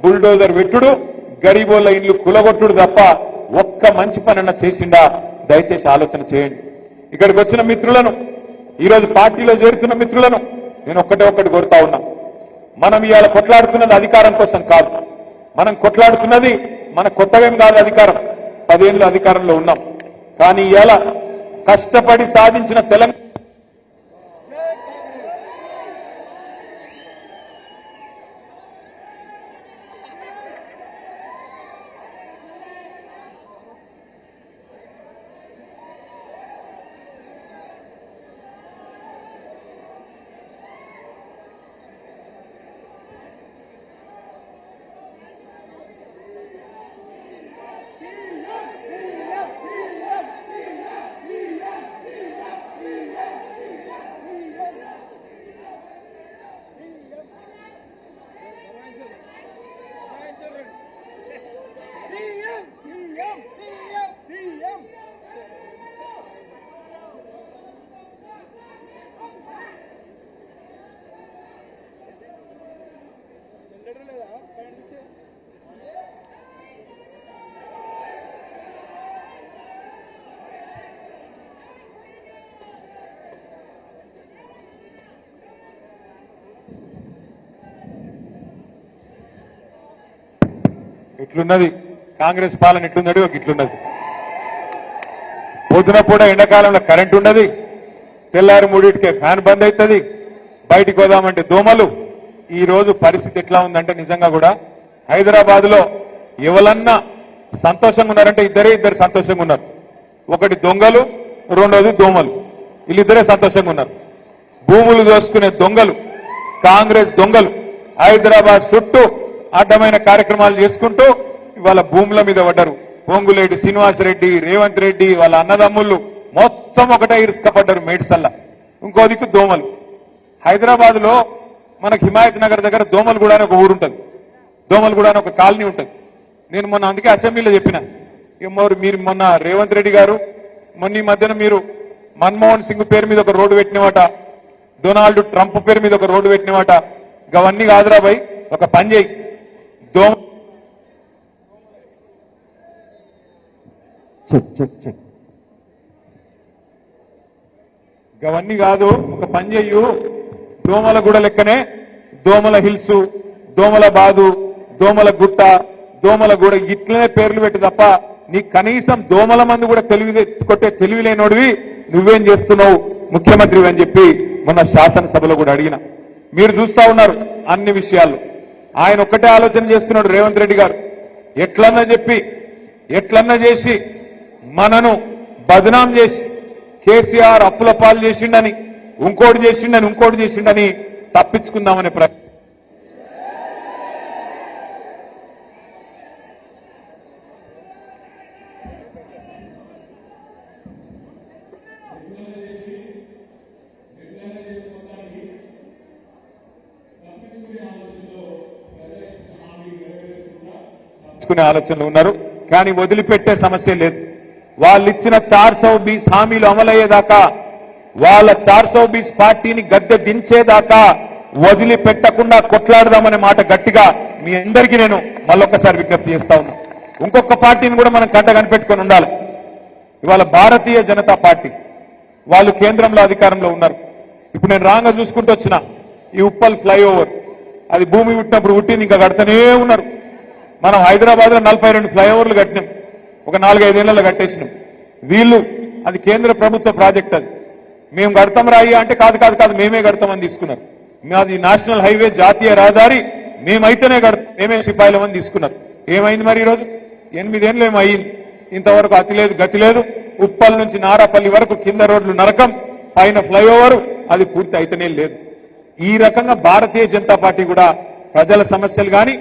Bulldozer వెట్టుడు గరీబోళ్ళ ఇల్లు కులగొట్టుడు తప్ప ఒక్క మంచి పనన్నా చేసిండా దయచేసి ఆలోచన చేయండి. ఇక్కడికి వచ్చిన మిత్రులను, ఈరోజు పార్టీలో చేరుతున్న మిత్రులను నేను ఒక్కటి కోరుతా ఉన్నా. మనం ఇవాళ కొట్లాడుతున్నది అధికారం కోసం కాదు. మనం కొట్లాడుతున్నది మన కొత్తవేం కాదు అధికారం. 10 ఏళ్ళు అధికారంలో ఉన్నాం. కానీ ఇవాళ కష్టపడి సాధించిన తెలంగాణ ఇట్లున్నది. కాంగ్రెస్ పాలన ఇట్లున్నది, ఒక ఇట్లున్నది. పొద్దున పూట ఎండాకాలంలో కరెంట్ ఉన్నది, తెల్లారి 3టికే ఫ్యాన్ బంద్ అవుతుంది, బయటికి పోదామంటే దోమలు. ఈ రోజు పరిస్థితి ఎట్లా ఉందంటే నిజంగా కూడా హైదరాబాద్ లో ఎవరన్నా సంతోషంగా ఉన్నారంటే ఇద్దరు సంతోషంగా ఉన్నారు. ఒకటి దొంగలు, రెండోది దోమలు. వీళ్ళిద్దరే సంతోషంగా ఉన్నారు. భూములు దోసుకునే దొంగలు, కాంగ్రెస్ దొంగలు హైదరాబాద్ చుట్టూ అడ్డమైన కార్యక్రమాలు చేసుకుంటూ ఇవాళ భూముల మీద పడ్డారు. పొంగులేటి శ్రీనివాసరెడ్డి, రేవంత్ రెడ్డి వాళ్ళ అన్నదమ్ముళ్ళు మొత్తం ఒకటే ఇరుసుకపడ్డారు మేడ్సల్లా. ఇంకో దిక్కు దోమలు. హైదరాబాద్ లో మనకు హిమాయత్ నగర్ దగ్గర దోమలగూడ అని ఒక ఊరు ఉంటుంది, దోమలగూడ అని ఒక కాలనీ ఉంటుంది. నేను మొన్న అందుకే అసెంబ్లీలో చెప్పిన, మీరు మొన్న రేవంత్ రెడ్డి గారు మొన్న ఈ మధ్యన మీరు మన్మోహన్ సింగ్ పేరు మీద ఒక రోడ్డు పెట్టినవాట, డొనాల్డ్ ట్రంప్ పేరు మీద ఒక రోడ్డు పెట్టినవాట. అవన్నీ కాదురా భయ్, ఒక పని చేయి, అవన్నీ కాదు, ఒక పని చెయ్యు, దోమల గుడ లెక్కనే దోమల హిల్స్, దోమల బాదు, దోమల గుట్ట, దోమల గూడ ఇట్లనే పేర్లు పెట్టి తప్ప నీ కనీసం దోమల మంది కూడా కొట్టే తెలివి లేనోడివి నువ్వేం చేస్తున్నావు ముఖ్యమంత్రి అని చెప్పి మొన్న శాసనసభలో కూడా అడిగిన. మీరు చూస్తా ఉన్నారు అన్ని విషయాల్లో. ఆయన ఒక్కటే ఆలోచన చేస్తున్నాడు రేవంత్ రెడ్డి గారు, ఎట్లన్నా చేసి మనను బదనాం చేసి కేసీఆర్ అప్పుల పాలు చేసిండని, ఇంకోటి చేసిండని తప్పించుకుందామనే ప్రయత్నం. ఆలోచనలు ఉన్నారు, కానీ వదిలిపెట్టే సమస్య లేదు. వాళ్ళు ఇచ్చిన 420 హామీలు అమలయ్యేదాకా, వాళ్ళ 420 పార్టీని గద్దె దించేదాకా వదిలిపెట్టకుండా కొట్లాడదామనే మాట గట్టిగా మీ అందరికీ నేను మళ్ళొక్కసారి విజ్ఞప్తి చేస్తా ఉన్నా. ఇంకొక పార్టీని కూడా మనం కంట కనిపెట్టుకొని ఉండాలి. ఇవాళ భారతీయ జనతా పార్టీ వాళ్ళు కేంద్రంలో అధికారంలో ఉన్నారు. ఇప్పుడు నేను రాంగా చూసుకుంటూ వచ్చిన ఈ ఉప్పల్ ఫ్లైఓవర్, అది భూమి పుట్టినప్పుడు పుట్టింది, ఇంకా కడతనే ఉన్నారు. మనం హైదరాబాద్ లో 42 ఫ్లైఓవర్లు కట్టినాం, ఒక 4-5 ఏళ్లలో కట్టేసినాం. వీళ్ళు అది కేంద్ర ప్రభుత్వ ప్రాజెక్ట్, అది మేము కడతాం రాయి అంటే కాదు మేమే కడతామని తీసుకున్నారు. అది నేషనల్ హైవే, జాతీయ రహదారి, మేమైతేనే కడతాం, మేమే సిపాయిలమని తీసుకున్నారు. ఏమైంది మరి ఈరోజు? 8 ఏళ్ళు ఏమైంది, ఇంతవరకు అతి లేదు గతి లేదు. ఉప్పల్ నుంచి నారాపల్లి వరకు కింద రోడ్లు నరకం, పైన ఫ్లైఓవర్, అది పూర్తి అయితేనే లేదు. ఈ రకంగా భారతీయ జనతా పార్టీ కూడా ప్రజల సమస్యలు కానీ